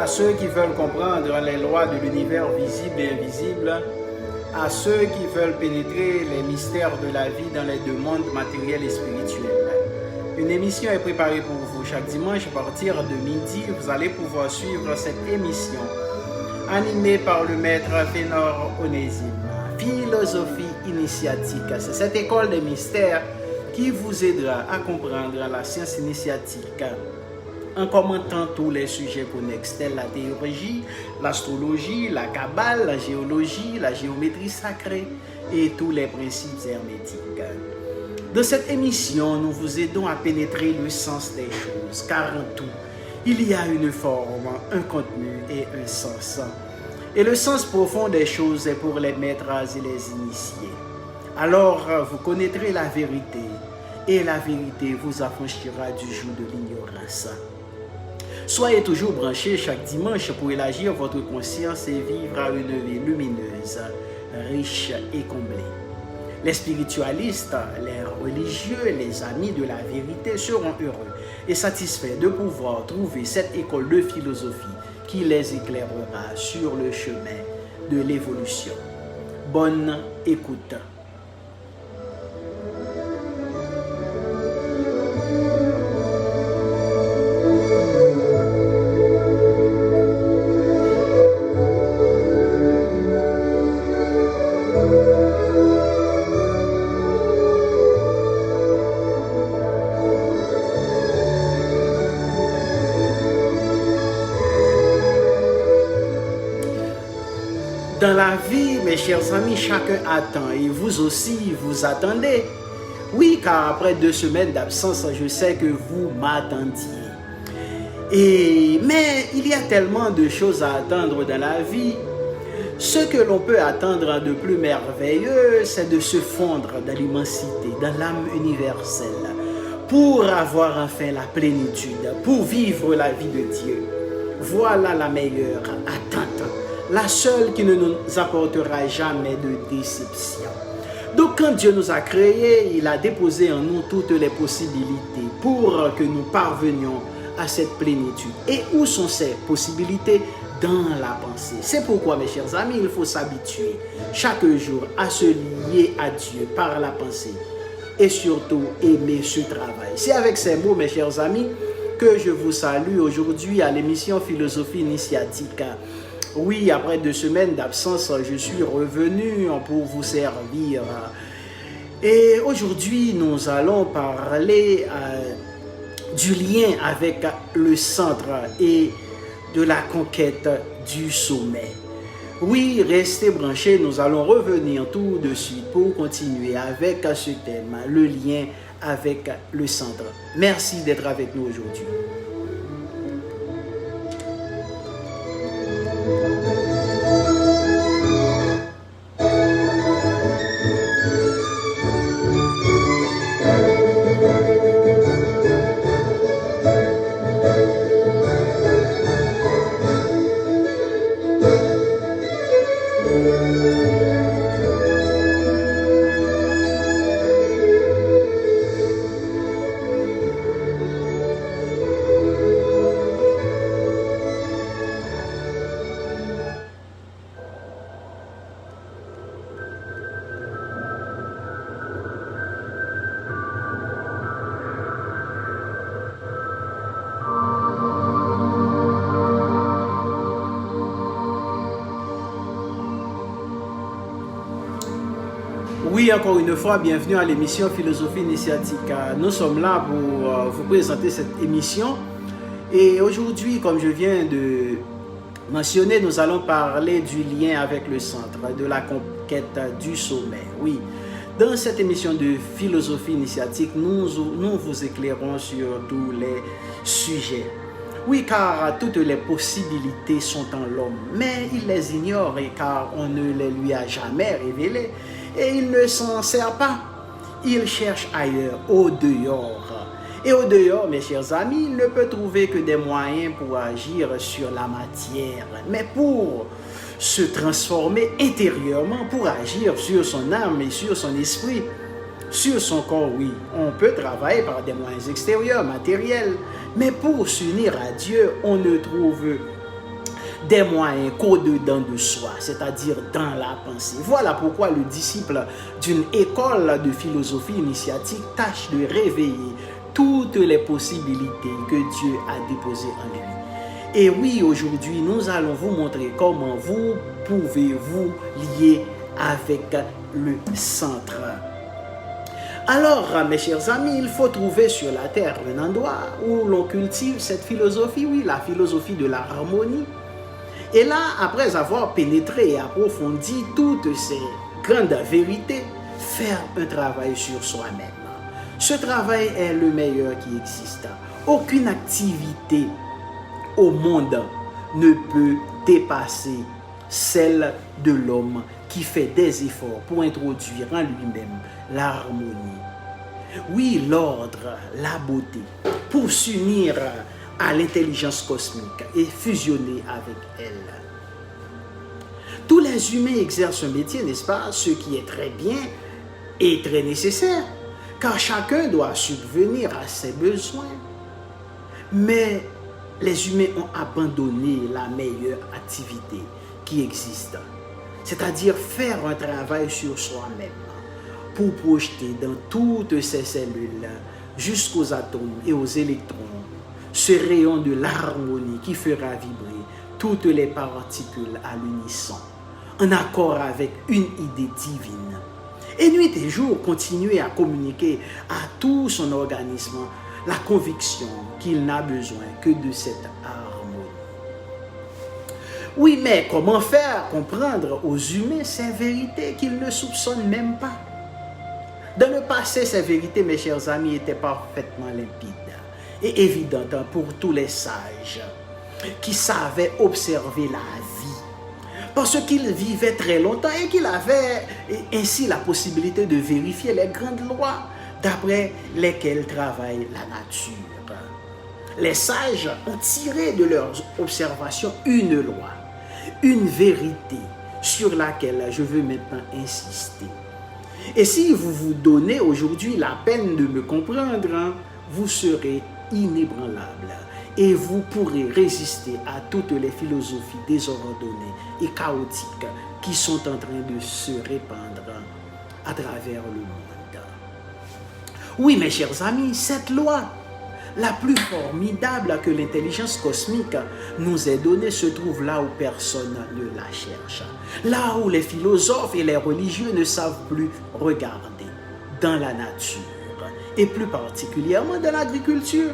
ceux qui veulent comprendre les lois de l'univers visible et invisible, à ceux qui veulent pénétrer les mystères de la vie dans les deux mondes matériels et spirituels. Une émission est préparée pour vous chaque dimanche à partir de midi. Vous allez pouvoir suivre cette émission animée par le maître Fénor Onésime. Philosophie initiatique, c'est cette école des mystères qui vous aidera à comprendre la science initiatique en commentant tous les sujets connexes tels la théologie, l'astrologie, la kabbale, la géologie, la géométrie sacrée et tous les principes hermétiques. Dans cette émission, nous vous aidons à pénétrer le sens des choses, car en tout, il y a une forme, un contenu et un sens. Et le sens profond des choses est pour les maîtres et les initiés. Alors, vous connaîtrez la vérité, et la vérité vous affranchira du joug de l'ignorance. Soyez toujours branchés chaque dimanche pour élargir votre conscience et vivre à une vie lumineuse, riche et comblée. Les spiritualistes, les religieux, les amis de la vérité seront heureux et satisfaits de pouvoir trouver cette école de philosophie qui les éclairera sur le chemin de l'évolution. Bonne écoute. Dans la vie, mes chers amis, chacun attend et vous aussi, vous attendez. Oui, car après 2 semaines d'absence, je sais que vous m'attendiez. Mais il y a tellement de choses à attendre dans la vie. Ce que l'on peut attendre de plus merveilleux, c'est de se fondre dans l'immensité, dans l'âme universelle, pour avoir enfin la plénitude, pour vivre la vie de Dieu. Voilà la meilleure attente. La seule qui ne nous apportera jamais de déception. Donc quand Dieu nous a créés, il a déposé en nous toutes les possibilités pour que nous parvenions à cette plénitude. Et où sont ces possibilités? Dans la pensée. C'est pourquoi, mes chers amis, il faut s'habituer chaque jour à se lier à Dieu par la pensée et surtout aimer ce travail. C'est avec ces mots, mes chers amis, que je vous salue aujourd'hui à l'émission Philosophie initiatique. Oui, après 2 semaines d'absence, je suis revenu pour vous servir. Et aujourd'hui, nous allons parler du lien avec le centre et de la conquête du sommet. Oui, restez branchés, nous allons revenir tout de suite pour continuer avec ce thème, le lien avec le centre. Merci d'être avec nous aujourd'hui. Oui, encore une fois, bienvenue à l'émission Philosophie initiatique. Nous sommes là pour vous présenter cette émission. Et aujourd'hui, comme je viens de mentionner, nous allons parler du lien avec le centre, de la conquête du sommet. Oui, dans cette émission de Philosophie initiatique, nous vous éclairons sur tous les sujets. Oui, car toutes les possibilités sont en l'homme, mais il les ignore car on ne les lui a jamais révélées. Et il ne s'en sert pas. Il cherche ailleurs, au dehors. Et au dehors, mes chers amis, il ne peut trouver que des moyens pour agir sur la matière, mais pour se transformer intérieurement, pour agir sur son âme et sur son esprit. Sur son corps, oui, on peut travailler par des moyens extérieurs, matériels, mais pour s'unir à Dieu, on ne trouve des moyens qu'au-dedans de soi, c'est-à-dire dans la pensée. Voilà pourquoi le disciple d'une école de philosophie initiatique tâche de réveiller toutes les possibilités que Dieu a déposées en lui. Et oui, aujourd'hui, nous allons vous montrer comment vous pouvez vous lier avec le centre. Alors, mes chers amis, il faut trouver sur la terre un endroit où l'on cultive cette philosophie, oui, la philosophie de l'harmonie. Et là, après avoir pénétré et approfondi toutes ces grandes vérités, faire un travail sur soi-même. Ce travail est le meilleur qui existe. Aucune activité au monde ne peut dépasser celle de l'homme qui fait des efforts pour introduire en lui-même l'harmonie. Oui, l'ordre, la beauté, pour s'unir à l'intelligence cosmique et fusionner avec elle. Tous les humains exercent un métier, n'est-ce pas? Ce qui est très bien et très nécessaire, car chacun doit subvenir à ses besoins. Mais les humains ont abandonné la meilleure activité qui existe, c'est-à-dire faire un travail sur soi-même pour projeter dans toutes ces cellules, jusqu'aux atomes et aux électrons, ce rayon de l'harmonie qui fera vibrer toutes les particules à l'unisson, en accord avec une idée divine. Et nuit et jour, continuer à communiquer à tout son organisme la conviction qu'il n'a besoin que de cette harmonie. Oui, mais comment faire comprendre aux humains ces vérités qu'ils ne soupçonnent même pas? Dans le passé, ces vérités, mes chers amis, étaient parfaitement limpides et évidentes pour tous les sages qui savaient observer la vie, parce qu'ils vivaient très longtemps et qu'ils avaient ainsi la possibilité de vérifier les grandes lois d'après lesquelles travaille la nature. Les sages ont tiré de leurs observations une loi, une vérité sur laquelle je veux maintenant insister. Et si vous vous donnez aujourd'hui la peine de me comprendre, vous serez inébranlable et vous pourrez résister à toutes les philosophies désordonnées et chaotiques qui sont en train de se répandre à travers le monde. Oui, mes chers amis, cette loi, la plus formidable que l'intelligence cosmique nous ait donnée, se trouve là où personne ne la cherche. Là où les philosophes et les religieux ne savent plus regarder, dans la nature, et plus particulièrement dans l'agriculture.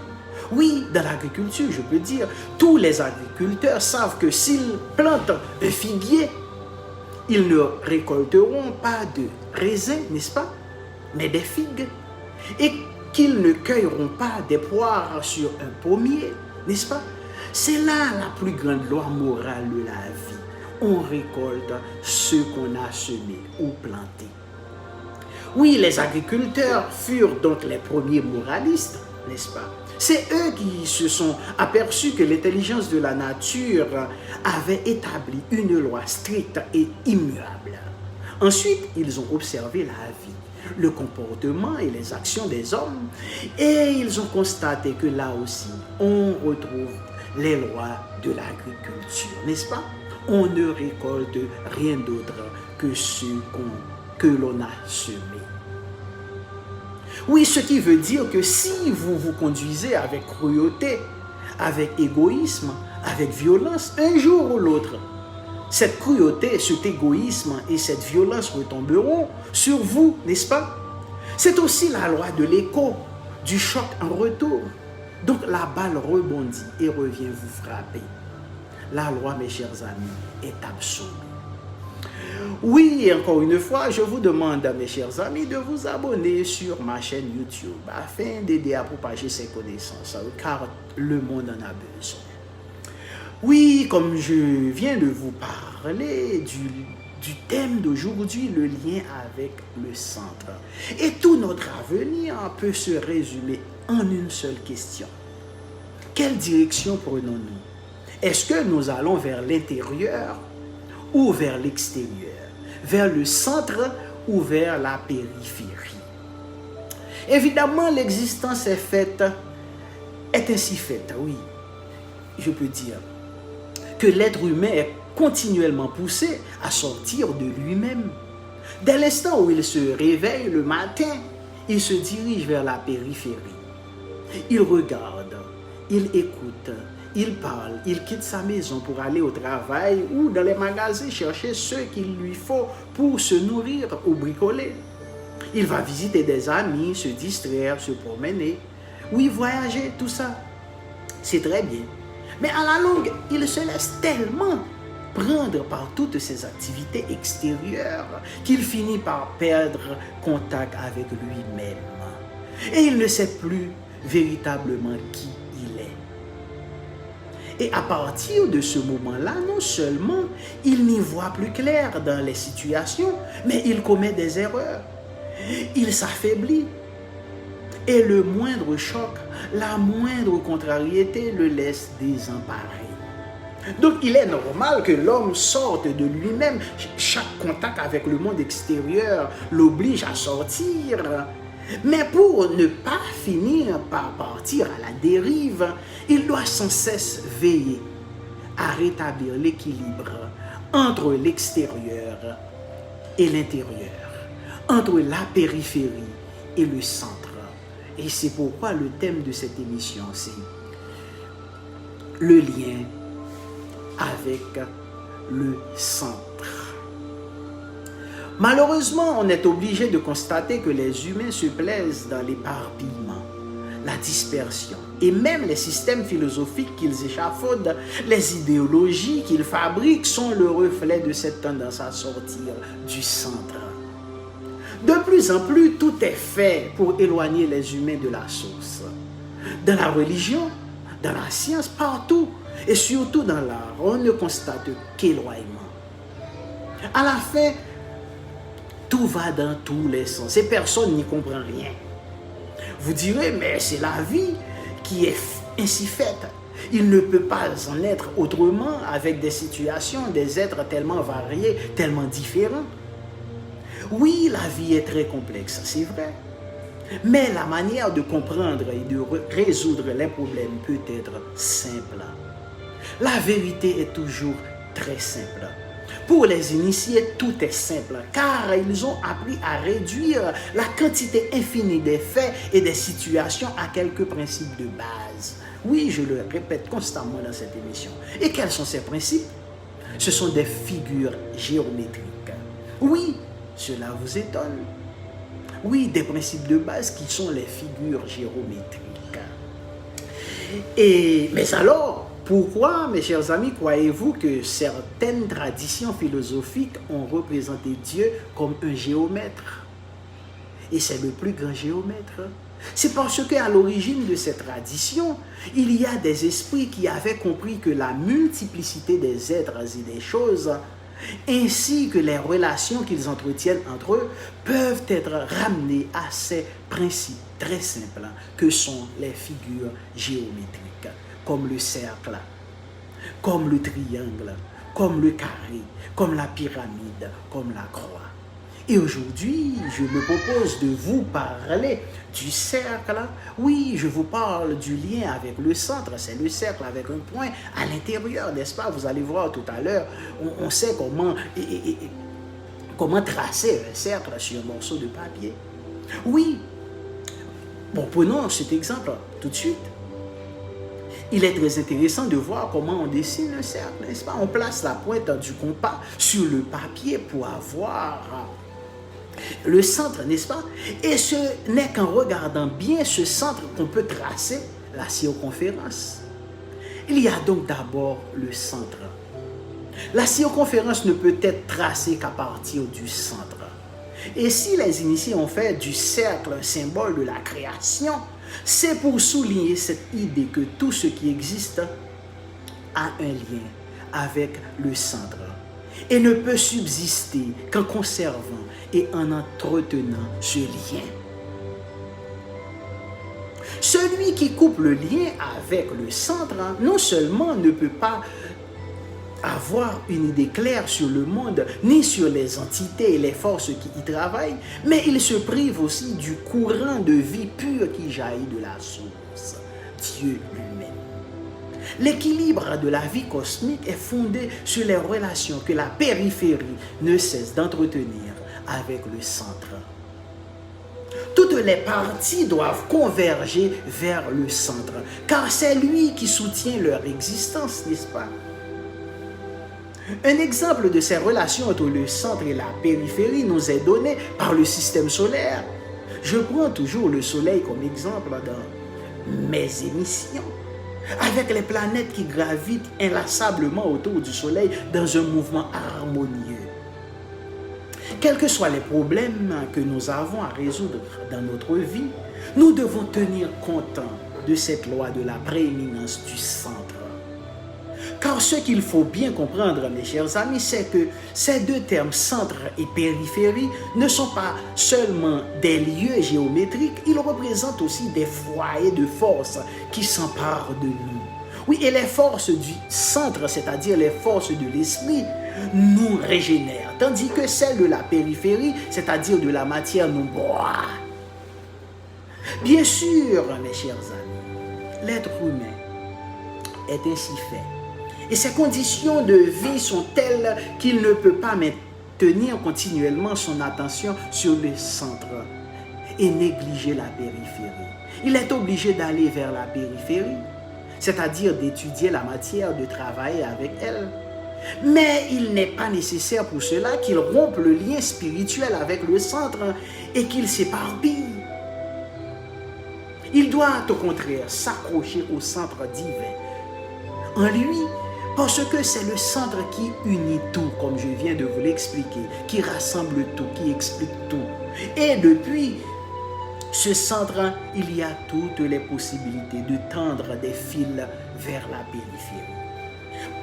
Oui, dans l'agriculture, je peux dire, tous les agriculteurs savent que s'ils plantent un figuier, ils ne récolteront pas de raisins, n'est-ce pas, mais des figues. Et qu'ils ne cueilleront pas des poires sur un pommier, n'est-ce pas? C'est là la plus grande loi morale de la vie. On récolte ce qu'on a semé ou planté. Oui, les agriculteurs furent donc les premiers moralistes, n'est-ce pas? C'est eux qui se sont aperçus que l'intelligence de la nature avait établi une loi stricte et immuable. Ensuite, ils ont observé la vie, le comportement et les actions des hommes, et ils ont constaté que là aussi, on retrouve les lois de l'agriculture, n'est-ce pas? On ne récolte rien d'autre que ce que l'on a semé. Oui, ce qui veut dire que si vous vous conduisez avec cruauté, avec égoïsme, avec violence, un jour ou l'autre, cette cruauté, cet égoïsme et cette violence retomberont sur vous, n'est-ce pas? C'est aussi la loi de l'écho, du choc en retour. Donc la balle rebondit et revient vous frapper. La loi, mes chers amis, est absolue. Oui, encore une fois, je vous demande, mes chers amis, de vous abonner sur ma chaîne YouTube afin d'aider à propager ces connaissances, car le monde en a besoin. Oui, comme je viens de vous parler du thème d'aujourd'hui, le lien avec le centre. Et tout notre avenir peut se résumer en une seule question. Quelle direction prenons-nous? Est-ce que nous allons vers l'intérieur ou vers l'extérieur? Vers le centre ou vers la périphérie? Évidemment, l'existence est ainsi faite, oui, je peux dire, que que l'être humain est continuellement poussé à sortir de lui-même. Dès l'instant où il se réveille le matin, il se dirige vers la périphérie. Il regarde, il écoute, il parle, il quitte sa maison pour aller au travail ou dans les magasins chercher ce qu'il lui faut pour se nourrir ou bricoler. Il va visiter des amis, se distraire, se promener. Oui, voyager, tout ça. C'est très bien. Mais à la longue, il se laisse tellement prendre par toutes ces activités extérieures qu'il finit par perdre contact avec lui-même. Et il ne sait plus véritablement qui il est. Et à partir de ce moment-là, non seulement il n'y voit plus clair dans les situations, mais il commet des erreurs. Il s'affaiblit. Et le moindre choc, la moindre contrariété le laisse désemparé. Donc il est normal que l'homme sorte de lui-même. Chaque contact avec le monde extérieur l'oblige à sortir. Mais pour ne pas finir par partir à la dérive, il doit sans cesse veiller à rétablir l'équilibre entre l'extérieur et l'intérieur, entre la périphérie et le centre. Et c'est pourquoi le thème de cette émission, c'est le lien avec le centre. Malheureusement, on est obligé de constater que les humains se plaisent dans l'éparpillement, la dispersion, et même les systèmes philosophiques qu'ils échafaudent, les idéologies qu'ils fabriquent sont le reflet de cette tendance à sortir du centre. De plus en plus, tout est fait pour éloigner les humains de la source. Dans la religion, dans la science, partout, et surtout dans l'art, on ne constate qu'éloignement. À la fin, tout va dans tous les sens et personne n'y comprend rien. Vous direz, mais c'est la vie qui est ainsi faite. Il ne peut pas en être autrement avec des situations, des êtres tellement variés, tellement différents. Oui, la vie est très complexe, c'est vrai. Mais la manière de comprendre et de résoudre les problèmes peut être simple. La vérité est toujours très simple. Pour les initiés, tout est simple, car ils ont appris à réduire la quantité infinie des faits et des situations à quelques principes de base. Oui, je le répète constamment dans cette émission. Et quels sont ces principes? Ce sont des figures géométriques. Oui, cela vous étonne? Oui, des principes de base qui sont les figures géométriques. Mais alors, pourquoi, mes chers amis, croyez-vous que certaines traditions philosophiques ont représenté Dieu comme un géomètre? Et c'est le plus grand géomètre. C'est parce qu'à l'origine de cette tradition, il y a des esprits qui avaient compris que la multiplicité des êtres et des choses, ainsi que les relations qu'ils entretiennent entre eux, peuvent être ramenées à ces principes très simples que sont les figures géométriques, comme le cercle, comme le triangle, comme le carré, comme la pyramide, comme la croix. Et aujourd'hui, je me propose de vous parler du cercle. Oui, je vous parle du lien avec le centre. C'est le cercle avec un point à l'intérieur, n'est-ce pas? Vous allez voir tout à l'heure, on sait comment tracer un cercle sur un morceau de papier. Oui. Bon, prenons cet exemple tout de suite. Il est très intéressant de voir comment on dessine un cercle, n'est-ce pas? On place la pointe du compas sur le papier pour avoir le centre, n'est-ce pas? Et ce n'est qu'en regardant bien ce centre qu'on peut tracer la circonférence. Il y a donc d'abord le centre. La circonférence ne peut être tracée qu'à partir du centre. Et si les initiés ont fait du cercle un symbole de la création, c'est pour souligner cette idée que tout ce qui existe a un lien avec le centre et ne peut subsister qu'en conservant et en entretenant ce lien. Celui qui coupe le lien avec le centre, non seulement ne peut pas avoir une idée claire sur le monde, ni sur les entités et les forces qui y travaillent, mais il se prive aussi du courant de vie pure qui jaillit de la source, Dieu lui-même. L'équilibre de la vie cosmique est fondé sur les relations que la périphérie ne cesse d'entretenir avec le centre. Toutes les parties doivent converger vers le centre, car c'est lui qui soutient leur existence, n'est-ce pas? Un exemple de ces relations entre le centre et la périphérie nous est donné par le système solaire. Je prends toujours le Soleil comme exemple dans mes émissions, avec les planètes qui gravitent inlassablement autour du Soleil dans un mouvement harmonieux. Quels que soient les problèmes que nous avons à résoudre dans notre vie, nous devons tenir compte de cette loi de la prééminence du centre. Car ce qu'il faut bien comprendre, mes chers amis, c'est que ces deux termes, centre et périphérie, ne sont pas seulement des lieux géométriques, ils représentent aussi des foyers de force qui s'emparent de nous. Oui, et les forces du centre, c'est-à-dire les forces de l'esprit, nous régénèrent, tandis que celles de la périphérie, c'est-à-dire de la matière, nous broient. Bien sûr, mes chers amis, l'être humain est ainsi fait. Et ses conditions de vie sont telles qu'il ne peut pas maintenir continuellement son attention sur le centre et négliger la périphérie. Il est obligé d'aller vers la périphérie, c'est-à-dire d'étudier la matière, de travailler avec elle. Mais il n'est pas nécessaire pour cela qu'il rompe le lien spirituel avec le centre et qu'il s'éparpille. Il doit au contraire s'accrocher au centre divin. En lui, parce que c'est le centre qui unit tout, comme je viens de vous l'expliquer, qui rassemble tout, qui explique tout. Et depuis ce centre, il y a toutes les possibilités de tendre des fils vers la périphérie.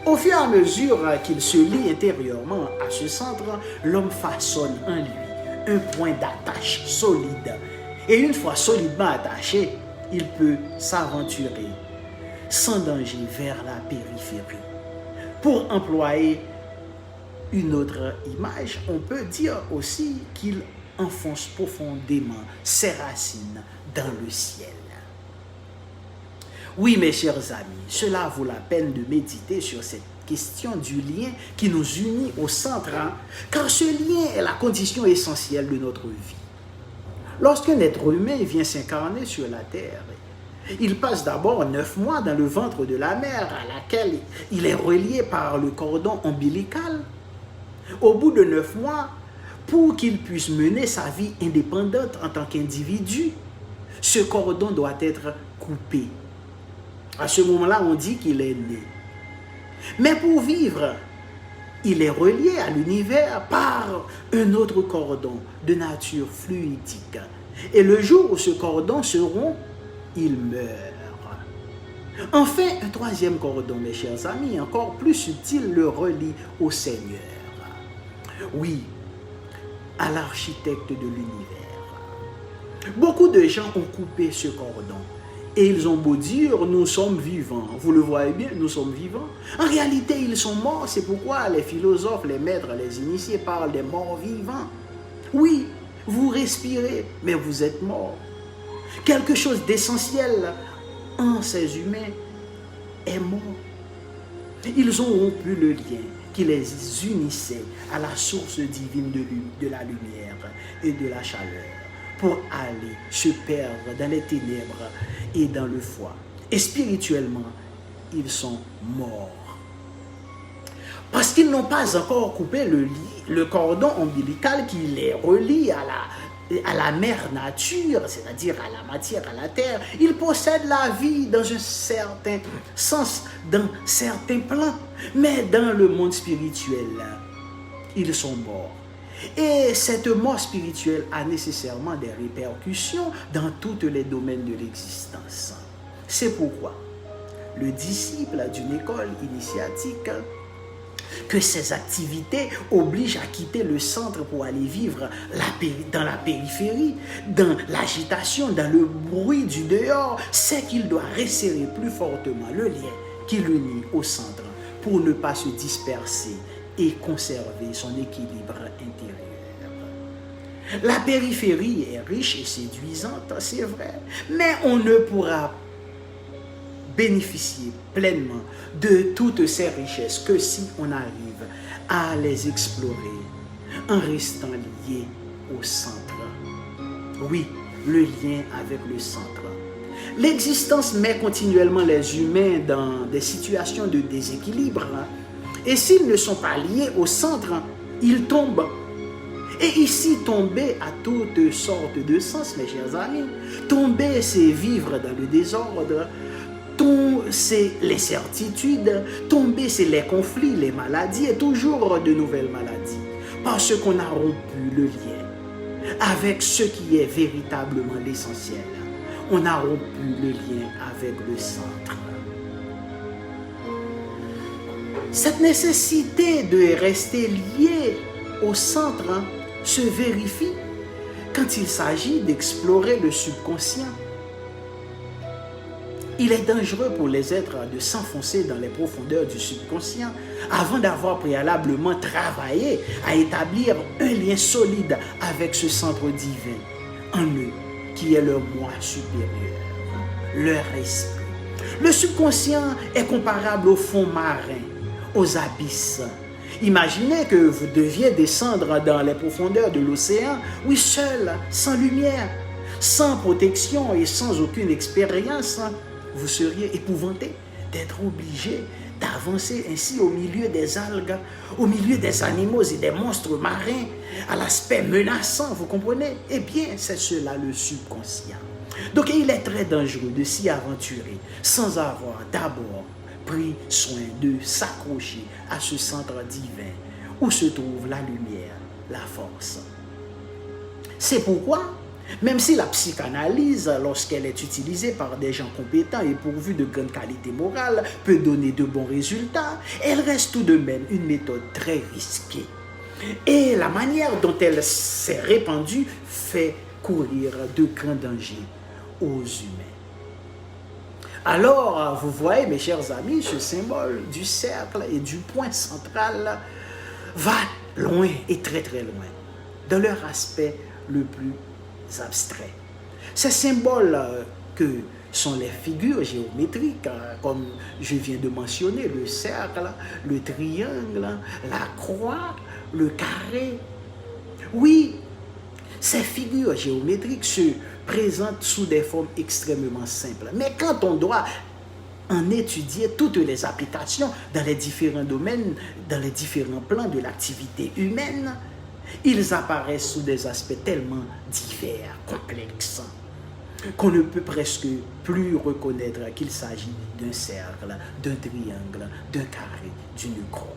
Au fur et à mesure qu'il se lie intérieurement à ce centre, l'homme façonne en lui un point d'attache solide. Et une fois solidement attaché, il peut s'aventurer sans danger vers la périphérie. Pour employer une autre image, on peut dire aussi qu'il enfonce profondément ses racines dans le ciel. Oui, mes chers amis, cela vaut la peine de méditer sur cette question du lien qui nous unit au centre, car ce lien est la condition essentielle de notre vie. Lorsqu'un être humain vient s'incarner sur la terre, il passe d'abord 9 mois dans le ventre de la mère à laquelle il est relié par le cordon ombilical. Au bout de 9 mois, pour qu'il puisse mener sa vie indépendante en tant qu'individu, ce cordon doit être coupé. À ce moment-là, on dit qu'il est né. Mais pour vivre, il est relié à l'univers par un autre cordon de nature fluidique. Et le jour où ce cordon se rompt, il meurt. Enfin, un troisième cordon, mes chers amis, encore plus subtil, le relie au Seigneur. Oui, à l'architecte de l'univers. Beaucoup de gens ont coupé ce cordon. Et ils ont beau dire, nous sommes vivants. Vous le voyez bien, nous sommes vivants. En réalité, ils sont morts. C'est pourquoi les philosophes, les maîtres, les initiés parlent des morts vivants. Oui, vous respirez, mais vous êtes morts. Quelque chose d'essentiel en ces humains est mort. Ils ont rompu le lien qui les unissait à la source divine de la lumière et de la chaleur pour aller se perdre dans les ténèbres et dans le froid. Et spirituellement, ils sont morts. Parce qu'ils n'ont pas encore coupé le cordon ombilical qui les relie à la mère nature, c'est-à-dire à la matière, à la terre. Ils possèdent la vie dans un certain sens, dans certains plans, mais dans le monde spirituel, ils sont morts. Et cette mort spirituelle a nécessairement des répercussions dans tous les domaines de l'existence. C'est pourquoi le disciple d'une école initiatique, que ses activités obligent à quitter le centre pour aller vivre dans la périphérie, dans l'agitation, dans le bruit du dehors, c'est qu'il doit resserrer plus fortement le lien qui l'unit au centre pour ne pas se disperser et conserver son équilibre intérieur. La périphérie est riche et séduisante, c'est vrai, mais on ne pourra bénéficier pleinement de toutes ces richesses que si on arrive à les explorer en restant lié au centre. Oui, le lien avec le centre. L'existence met continuellement les humains dans des situations de déséquilibre. Et s'ils ne sont pas liés au centre, ils tombent. Et ici, tomber a toutes sortes de sens, mes chers amis. Tomber, c'est vivre dans le désordre. C'est l'incertitude. Tomber, c'est les conflits, les maladies et toujours de nouvelles maladies. Parce qu'on a rompu le lien avec ce qui est véritablement l'essentiel. On a rompu le lien avec le centre. Cette nécessité de rester lié au centre se vérifie quand il s'agit d'explorer le subconscient. Il est dangereux pour les êtres de s'enfoncer dans les profondeurs du subconscient avant d'avoir préalablement travaillé à établir un lien solide avec ce centre divin en eux, qui est leur moi supérieur, leur esprit. Le subconscient est comparable au fond marin, aux abysses. Imaginez que vous deviez descendre dans les profondeurs de l'océan, oui, seul, sans lumière, sans protection et sans aucune expérience. Vous seriez épouvanté d'être obligé d'avancer ainsi au milieu des algues, au milieu des animaux et des monstres marins, à l'aspect menaçant, vous comprenez? Eh bien, c'est cela le subconscient. Donc, il est très dangereux de s'y aventurer sans avoir d'abord pris soin de s'accrocher à ce centre divin où se trouve la lumière, la force. C'est pourquoi, même si la psychanalyse, lorsqu'elle est utilisée par des gens compétents et pourvus de grande qualité morale, peut donner de bons résultats, elle reste tout de même une méthode très risquée. Et la manière dont elle s'est répandue fait courir de grands dangers aux humains. Alors, vous voyez, mes chers amis, ce symbole du cercle et du point central va loin et très très loin, dans leur aspect le plus abstrait. Ces symboles que sont les figures géométriques, comme je viens de mentionner, le cercle, le triangle, la croix, le carré. Oui, ces figures géométriques se présentent sous des formes extrêmement simples. Mais quand on doit en étudier toutes les applications dans les différents domaines, dans les différents plans de l'activité humaine, ils apparaissent sous des aspects tellement divers, complexes, qu'on ne peut presque plus reconnaître qu'il s'agit d'un cercle, d'un triangle, d'un carré, d'une croix.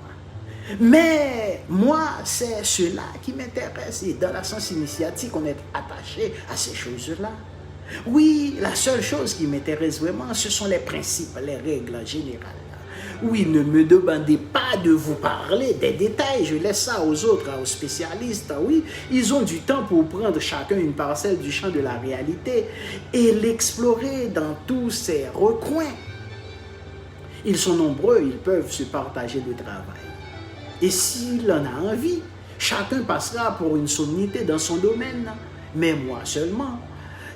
Mais moi, c'est cela qui m'intéresse. Et dans la science initiatique, on est attaché à ces choses-là. Oui, la seule chose qui m'intéresse vraiment, ce sont les principes, les règles générales. Oui, ne me demandez pas de vous parler des détails, je laisse ça aux autres, aux spécialistes. Oui, ils ont du temps pour prendre chacun une parcelle du champ de la réalité et l'explorer dans tous ses recoins. Ils sont nombreux, ils peuvent se partager le travail. Et s'il en a envie, chacun passera pour une sommité dans son domaine. Mais moi seulement,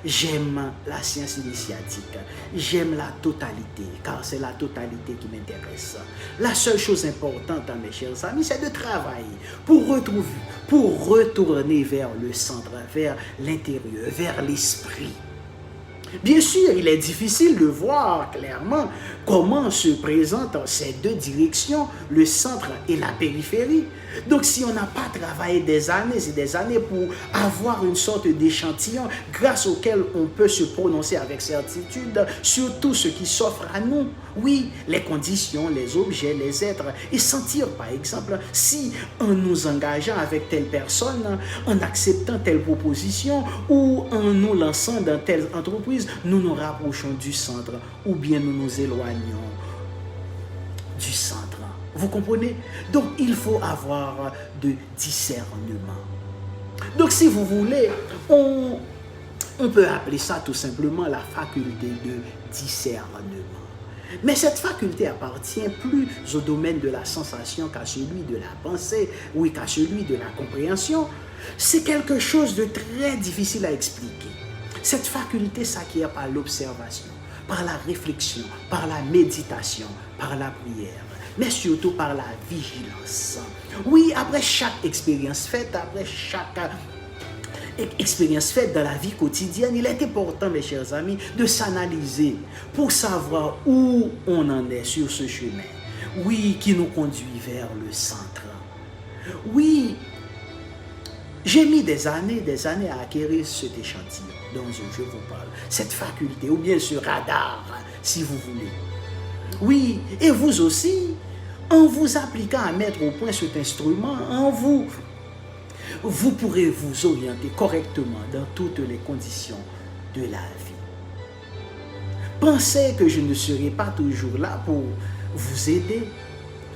j'aime la science initiatique, j'aime la totalité, car c'est la totalité qui m'intéresse. La seule chose importante, mes chers amis, c'est de travailler pour retourner vers le centre, vers l'intérieur, vers l'esprit. Bien sûr, il est difficile de voir clairement comment se présentent ces deux directions, le centre et la périphérie. Donc, si on n'a pas travaillé des années et des années pour avoir une sorte d'échantillon grâce auquel on peut se prononcer avec certitude sur tout ce qui s'offre à nous, oui, les conditions, les objets, les êtres, et sentir par exemple si en nous engageant avec telle personne, en acceptant telle proposition ou en nous lançant dans telle entreprise, nous nous rapprochons du centre ou bien nous nous éloignons du centre. Vous comprenez? Donc, il faut avoir de discernement. Donc, si vous voulez, on peut appeler ça tout simplement la faculté de discernement. Mais cette faculté appartient plus au domaine de la sensation qu'à celui de la pensée, oui, qu'à celui de la compréhension. C'est quelque chose de très difficile à expliquer. Cette faculté s'acquiert par l'observation, par la réflexion, par la méditation, par la prière, mais surtout par la vigilance. Oui, après chaque expérience faite, dans la vie quotidienne, il est important, mes chers amis, de s'analyser pour savoir où on en est sur ce chemin. Oui, qui nous conduit vers le centre. Oui, j'ai mis des années à acquérir cet échantillon dont je vous parle, cette faculté, ou bien ce radar, si vous voulez. Oui, et vous aussi, en vous appliquant à mettre au point cet instrument, vous pourrez vous orienter correctement dans toutes les conditions de la vie. Pensez que je ne serai pas toujours là pour vous aider.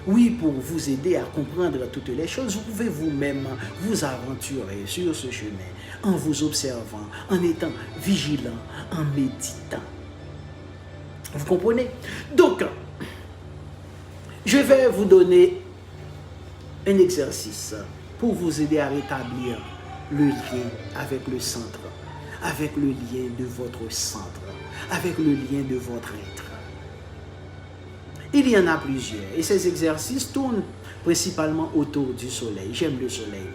Oui, pour vous aider à comprendre toutes les choses, vous pouvez vous-même vous aventurer sur ce chemin en vous observant, en étant vigilant, en méditant. Vous comprenez? Donc, je vais vous donner un exercice pour vous aider à rétablir le lien avec le centre, avec le lien de votre centre, avec le lien de votre être. Il y en a plusieurs et ces exercices tournent principalement autour du soleil. J'aime le soleil.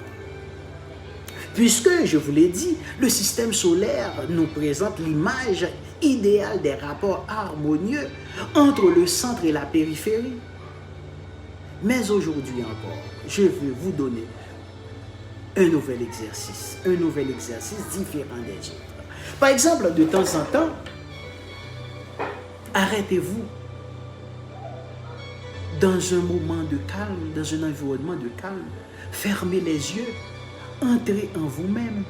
Puisque, je vous l'ai dit, le système solaire nous présente l'image idéale des rapports harmonieux entre le centre et la périphérie. Mais aujourd'hui encore, je veux vous donner un nouvel exercice différent des autres. Par exemple, de temps en temps, arrêtez-vous dans un moment de calme, dans un environnement de calme, fermez les yeux, entrez en vous-même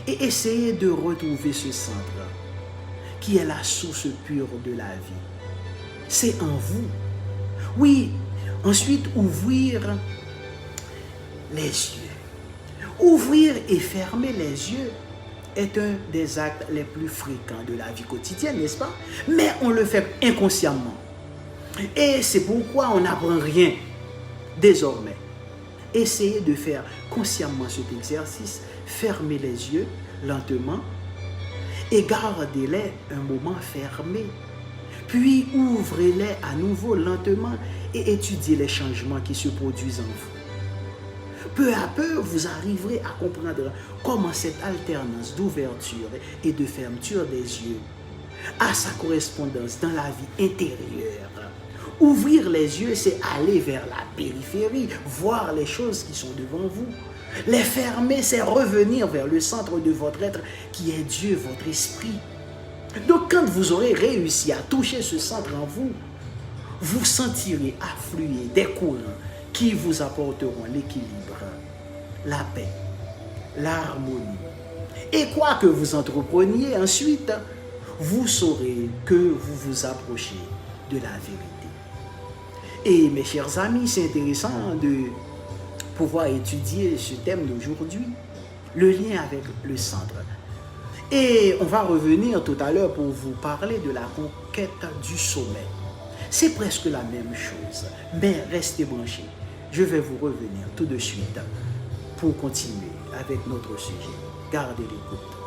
et essayez de retrouver ce centre qui est la source pure de la vie. C'est en vous. Oui, ensuite ouvrir les yeux. Ouvrir et fermer les yeux est un des actes les plus fréquents de la vie quotidienne, n'est-ce pas? Mais on le fait inconsciemment. Et c'est pourquoi on n'apprend rien désormais. Essayez de faire consciemment cet exercice, fermez les yeux lentement et gardez-les un moment fermés. Puis ouvrez-les à nouveau lentement et étudiez les changements qui se produisent en vous. Peu à peu, vous arriverez à comprendre comment cette alternance d'ouverture et de fermeture des yeux a sa correspondance dans la vie intérieure. Ouvrir les yeux, c'est aller vers la périphérie, voir les choses qui sont devant vous. Les fermer, c'est revenir vers le centre de votre être qui est Dieu, votre esprit. Donc quand vous aurez réussi à toucher ce centre en vous, vous sentirez affluer des courants qui vous apporteront l'équilibre, la paix, l'harmonie. Et quoi que vous entrepreniez ensuite, vous saurez que vous vous approchez de la vérité. Et mes chers amis, c'est intéressant de pouvoir étudier ce thème d'aujourd'hui, le lien avec le centre. Et on va revenir tout à l'heure pour vous parler de la conquête du sommet. C'est presque la même chose, mais restez branchés. Je vais vous revenir tout de suite pour continuer avec notre sujet. Gardez l'écoute.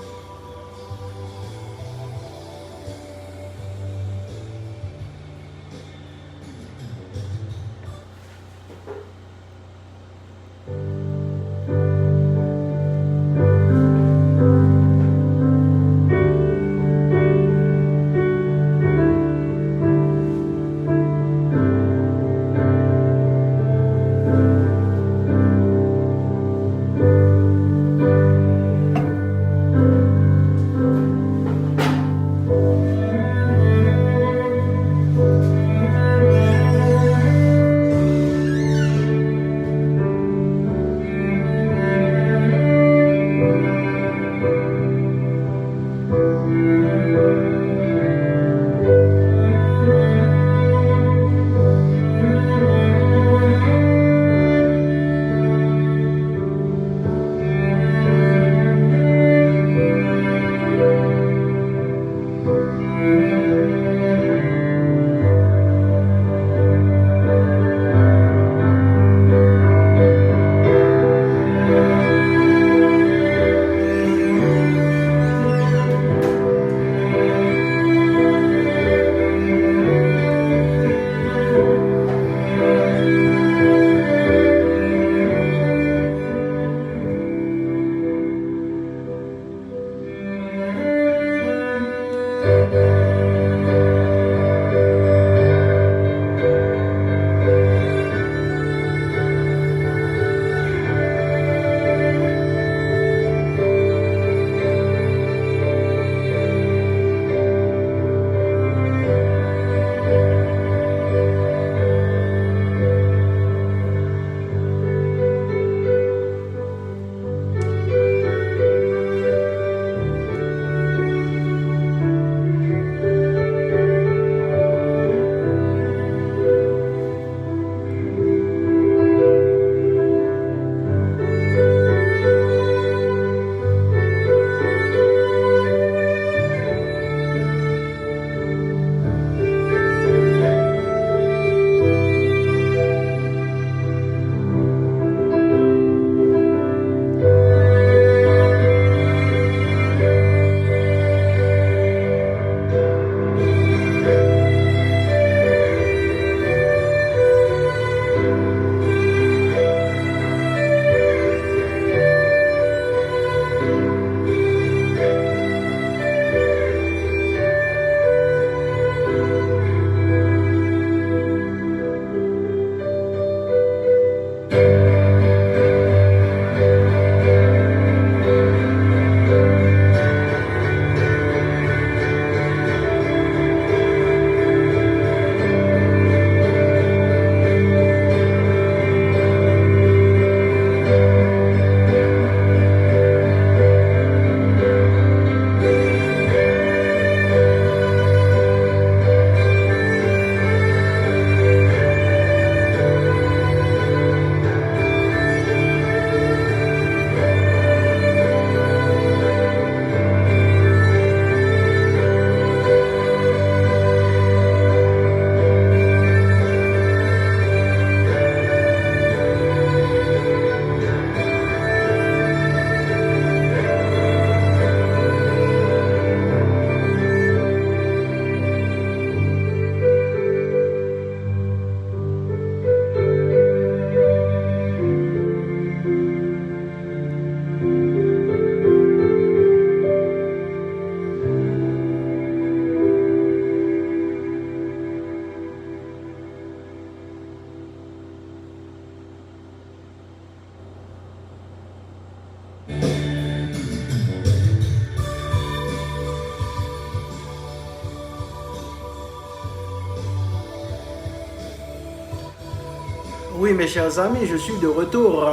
Oui, mes chers amis, je suis de retour.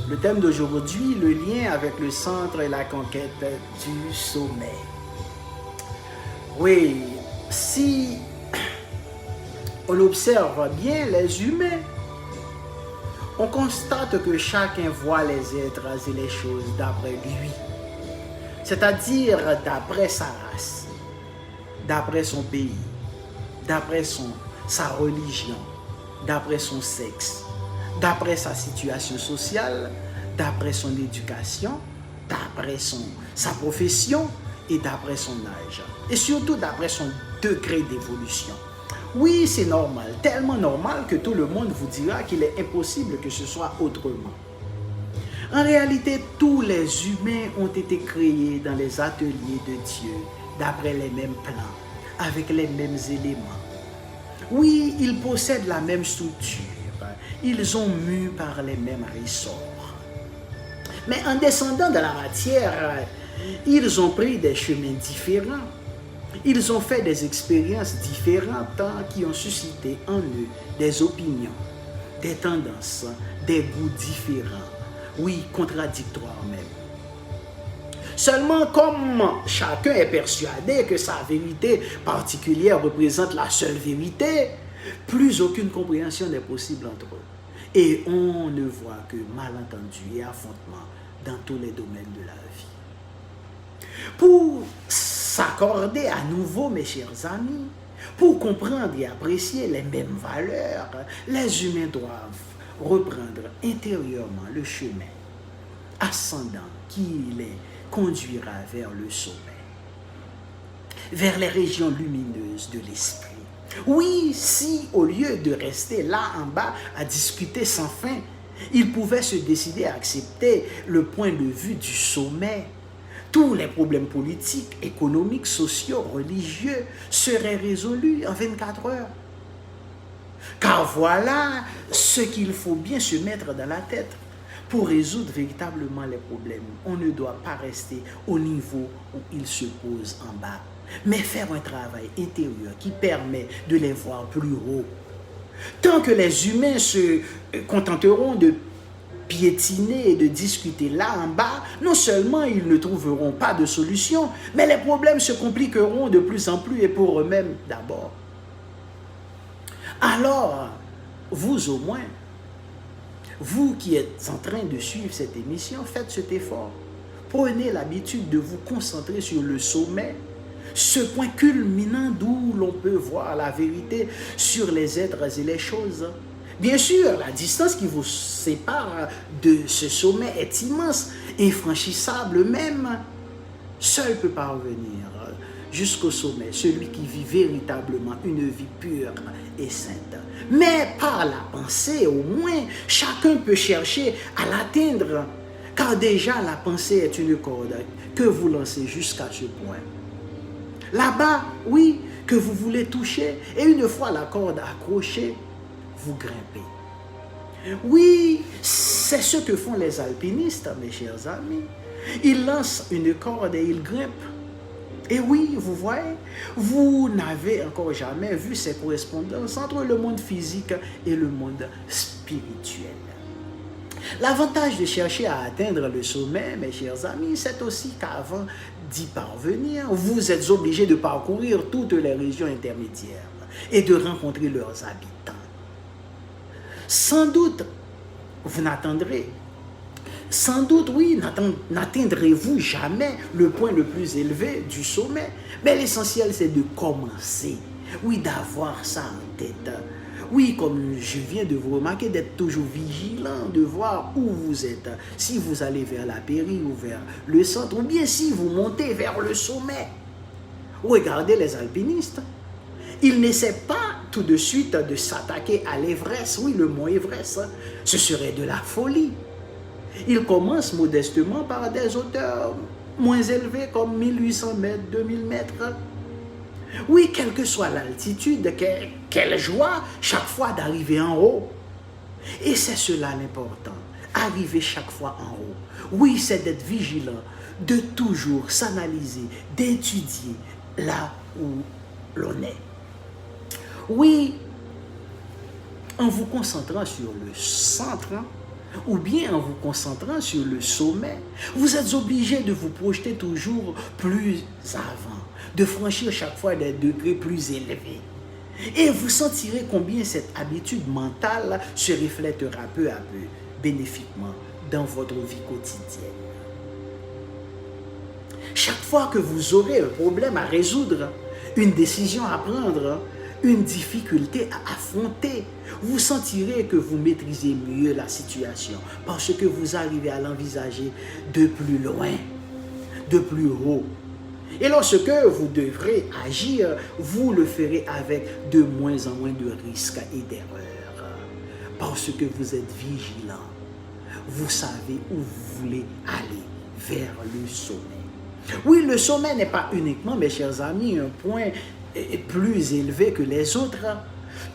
Le thème d'aujourd'hui, le lien avec le centre et la conquête du sommet. Oui, si on observe bien les humains, on constate que chacun voit les êtres et les choses d'après lui, c'est-à-dire d'après sa race, d'après son pays, d'après sa religion, d'après son sexe, d'après sa situation sociale, d'après son éducation, d'après sa profession et d'après son âge. Et surtout d'après son degré d'évolution. Oui, c'est normal, tellement normal que tout le monde vous dira qu'il est impossible que ce soit autrement. En réalité, tous les humains ont été créés dans les ateliers de Dieu, d'après les mêmes plans, avec les mêmes éléments. Oui, ils possèdent la même structure, ils ont mu par les mêmes ressorts. Mais en descendant dans la matière, ils ont pris des chemins différents. Ils ont fait des expériences différentes qui ont suscité en eux des opinions, des tendances, des goûts différents, oui, contradictoires même. Seulement, comme chacun est persuadé que sa vérité particulière représente la seule vérité, plus aucune compréhension n'est possible entre eux. Et on ne voit que malentendus et affrontements dans tous les domaines de la vie. Pour s'accorder à nouveau, mes chers amis, pour comprendre et apprécier les mêmes valeurs, les humains doivent reprendre intérieurement le chemin ascendant qui les conduira vers le sommet, vers les régions lumineuses de l'esprit. Oui, si au lieu de rester là en bas à discuter sans fin, ils pouvaient se décider à accepter le point de vue du sommet, tous les problèmes politiques, économiques, sociaux, religieux seraient résolus en 24 heures. Car voilà ce qu'il faut bien se mettre dans la tête. Pour résoudre véritablement les problèmes, on ne doit pas rester au niveau où ils se posent en bas, mais faire un travail intérieur qui permet de les voir plus haut. Tant que les humains se contenteront de piétiner et de discuter là en bas, non seulement ils ne trouveront pas de solution, mais les problèmes se compliqueront de plus en plus et pour eux-mêmes d'abord. Alors, vous au moins, vous qui êtes en train de suivre cette émission, faites cet effort. Prenez l'habitude de vous concentrer sur le sommet, ce point culminant d'où l'on peut voir la vérité sur les êtres et les choses. Bien sûr, la distance qui vous sépare de ce sommet est immense, infranchissable même. Seul peut parvenir jusqu'au sommet celui qui vit véritablement une vie pure et sainte. Mais par la pensée, au moins, chacun peut chercher à l'atteindre, car déjà la pensée est une corde que vous lancez jusqu'à ce point. Là-bas, oui, que vous voulez toucher, et une fois la corde accrochée, vous grimpez. Oui, c'est ce que font les alpinistes, mes chers amis. Ils lancent une corde et ils grimpent. Et oui, vous voyez, vous n'avez encore jamais vu ces correspondances entre le monde physique et le monde spirituel. L'avantage de chercher à atteindre le sommet, mes chers amis, c'est aussi qu'avant d'y parvenir, vous êtes obligés de parcourir toutes les régions intermédiaires et de rencontrer leurs habitants. Sans doute, oui, n'atteindrez-vous jamais le point le plus élevé du sommet. Mais l'essentiel, c'est de commencer. Oui, d'avoir ça en tête. Oui, comme je viens de vous remarquer, d'être toujours vigilant, de voir où vous êtes. Si vous allez vers la périphérie ou vers le centre, ou bien si vous montez vers le sommet. Regardez les alpinistes. Ils n'essaient pas tout de suite de s'attaquer à l'Everest. Oui, le mont Everest, ce serait de la folie. Ils commencent modestement par des hauteurs moins élevées comme 1800 mètres, 2000 mètres. Oui, quelle que soit l'altitude, quelle joie chaque fois d'arriver en haut. Et c'est cela l'important, arriver chaque fois en haut. Oui, c'est d'être vigilant, de toujours s'analyser, d'étudier là où l'on est. Oui, en vous concentrant sur le centre, ou bien en vous concentrant sur le sommet, vous êtes obligé de vous projeter toujours plus avant, de franchir chaque fois des degrés plus élevés. Et vous sentirez combien cette habitude mentale se reflètera peu à peu, bénéfiquement, dans votre vie quotidienne. Chaque fois que vous aurez un problème à résoudre, une décision à prendre, une difficulté à affronter, vous sentirez que vous maîtrisez mieux la situation parce que vous arrivez à l'envisager de plus loin, de plus haut. Et lorsque vous devrez agir, vous le ferez avec de moins en moins de risques et d'erreurs parce que vous êtes vigilant. Vous savez où vous voulez aller, vers le sommet. Oui, le sommet n'est pas uniquement, mes chers amis, un point plus élevé que les autres.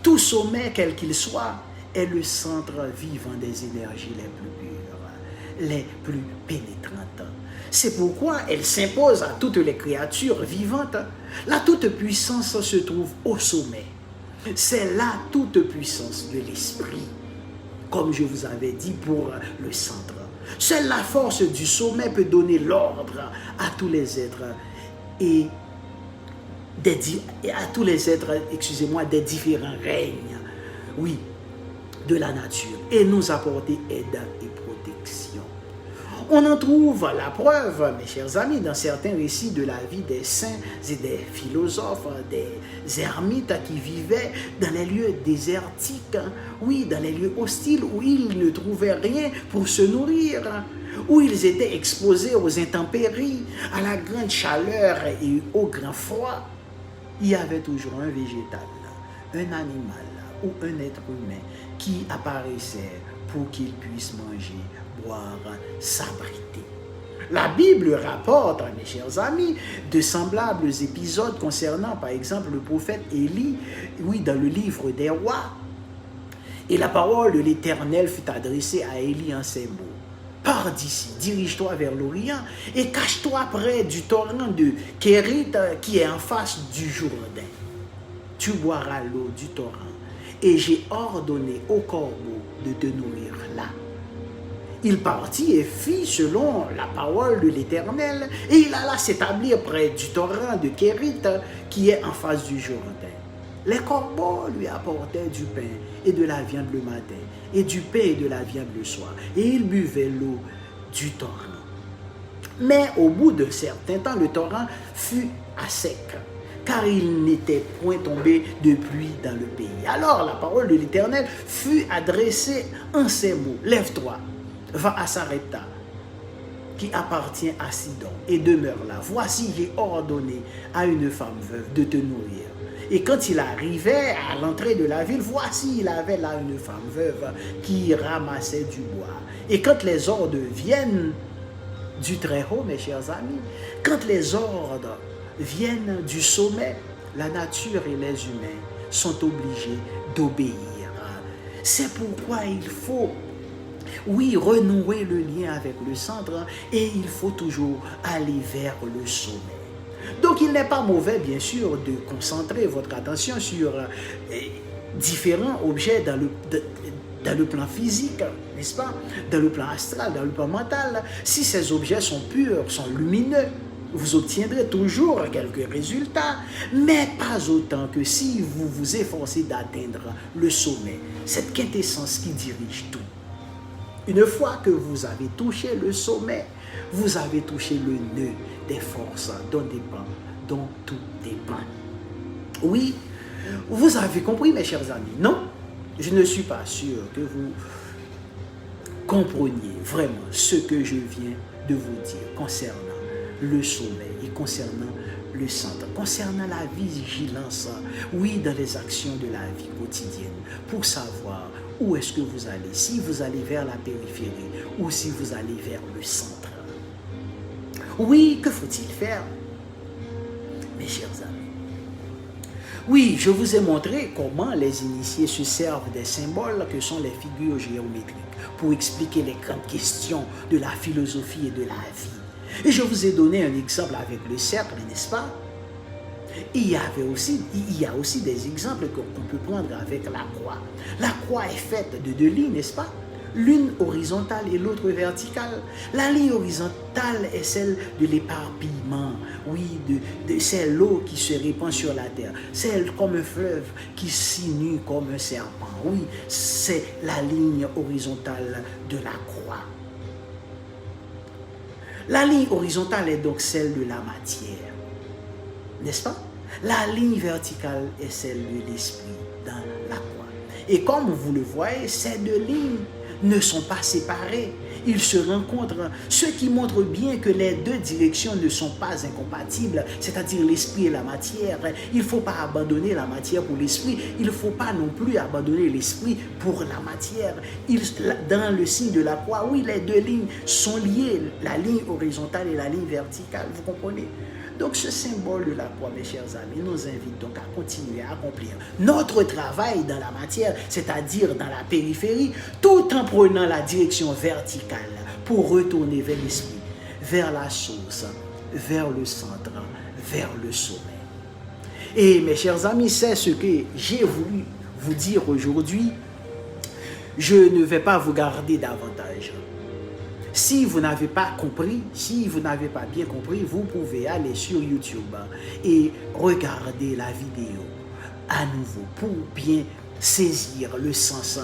Tout sommet, quel qu'il soit, est le centre vivant des énergies les plus pures, les plus pénétrantes. C'est pourquoi elle s'impose à toutes les créatures vivantes. La toute-puissance se trouve au sommet. C'est la toute-puissance de l'esprit, comme je vous avais dit pour le centre. Seule la force du sommet peut donner l'ordre à tous les êtres et des différents règnes, oui, de la nature, et nous apporter aide et protection. On en trouve la preuve, mes chers amis, dans certains récits de la vie des saints et des philosophes, des ermites qui vivaient dans les lieux désertiques, oui, dans les lieux hostiles où ils ne trouvaient rien pour se nourrir, où ils étaient exposés aux intempéries, à la grande chaleur et au grand froid. Il y avait toujours un végétal, un animal ou un être humain qui apparaissait pour qu'il puisse manger, boire, s'abriter. La Bible rapporte, mes chers amis, de semblables épisodes concernant, par exemple, le prophète Élie, oui, dans le livre des rois. Et la parole de l'Éternel fut adressée à Élie en ces mots. Pars d'ici, dirige-toi vers l'Orient et cache-toi près du torrent de Kérit qui est en face du Jourdain. Tu boiras l'eau du torrent et j'ai ordonné au corbeau de te nourrir là. Il partit et fit selon la parole de l'Éternel et il alla s'établir près du torrent de Kérit qui est en face du Jourdain. Les corbeaux lui apportaient du pain et de la viande le matin, et du pain et de la viande le soir, et il buvait l'eau du torrent. Mais au bout d'un certain temps, le torrent fut à sec, car il n'était point tombé de pluie dans le pays. Alors la parole de l'Éternel fut adressée en ces mots. Lève-toi, va à Sarepta, qui appartient à Sidon, et demeure là. Voici, j'ai ordonné à une femme veuve de te nourrir. Et quand il arrivait à l'entrée de la ville, voici, il avait là une femme veuve qui ramassait du bois. Et quand les ordres viennent du Très-Haut, mes chers amis, quand les ordres viennent du sommet, la nature et les humains sont obligés d'obéir. C'est pourquoi il faut, oui, renouer le lien avec le centre et il faut toujours aller vers le sommet. Donc, il n'est pas mauvais, bien sûr, de concentrer votre attention sur différents objets dans le plan physique, n'est-ce pas? Dans le plan astral, dans le plan mental. Si ces objets sont purs, sont lumineux, vous obtiendrez toujours quelques résultats, mais pas autant que si vous vous efforcez d'atteindre le sommet, cette quintessence qui dirige tout. Une fois que vous avez touché le sommet, vous avez touché le nœud des forces dont tout dépend. Oui, vous avez compris, mes chers amis, non? Je ne suis pas sûr que vous compreniez vraiment ce que je viens de vous dire concernant le sommet et concernant le centre, concernant la vigilance, oui, dans les actions de la vie quotidienne, pour savoir où est-ce que vous allez, si vous allez vers la périphérie ou si vous allez vers le centre. Oui, que faut-il faire, mes chers amis? Oui, je vous ai montré comment les initiés se servent des symboles que sont les figures géométriques pour expliquer les grandes questions de la philosophie et de la vie. Et je vous ai donné un exemple avec le cercle, n'est-ce pas? Il y a aussi des exemples qu'on peut prendre avec la croix. La croix est faite de deux lignes, n'est-ce pas? L'une horizontale et l'autre verticale. La ligne horizontale est celle de l'éparpillement, oui, c'est l'eau qui se répand sur la terre. C'est comme un fleuve qui s'inue comme un serpent. Oui, c'est la ligne horizontale de la croix. La ligne horizontale est donc celle de la matière, n'est-ce pas? La ligne verticale est celle de l'esprit dans la croix. Et comme vous le voyez, ces deux lignes ne sont pas séparés, ils se rencontrent, ce qui montre bien que les deux directions ne sont pas incompatibles, c'est-à-dire l'esprit et la matière. Il ne faut pas abandonner la matière pour l'esprit, il ne faut pas non plus abandonner l'esprit pour la matière. Dans le signe de la croix, oui, les deux lignes sont liées, la ligne horizontale et la ligne verticale, vous comprenez? Donc ce symbole de la croix, mes chers amis, nous invite donc à continuer à accomplir notre travail dans la matière, c'est-à-dire dans la périphérie, tout en prenant la direction verticale pour retourner vers l'esprit, vers la source, vers le centre, vers le sommet. Et mes chers amis, c'est ce que j'ai voulu vous dire aujourd'hui. Je ne vais pas vous garder davantage. Si vous n'avez pas compris, si vous n'avez pas bien compris, vous pouvez aller sur YouTube et regarder la vidéo à nouveau pour bien saisir le sens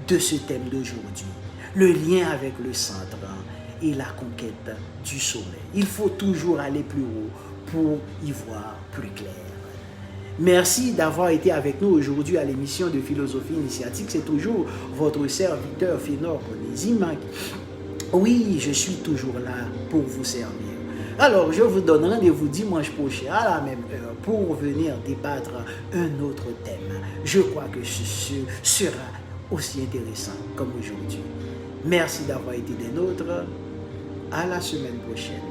de ce thème d'aujourd'hui. Le lien avec le centre et la conquête du sommet. Il faut toujours aller plus haut pour y voir plus clair. Merci d'avoir été avec nous aujourd'hui à l'émission de Philosophie Initiatique. C'est toujours votre serviteur Fénor Onésime. Oui, je suis toujours là pour vous servir. Alors, je vous donne rendez-vous dimanche prochain à la même heure pour venir débattre un autre thème. Je crois que ce sera aussi intéressant comme aujourd'hui. Merci d'avoir été des nôtres. À la semaine prochaine.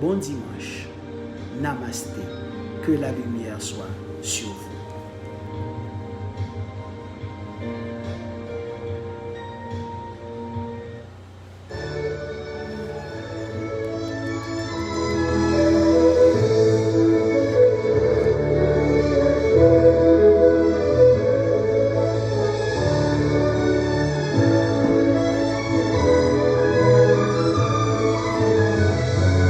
Bon dimanche. Namasté. Que la lumière soit sur vous.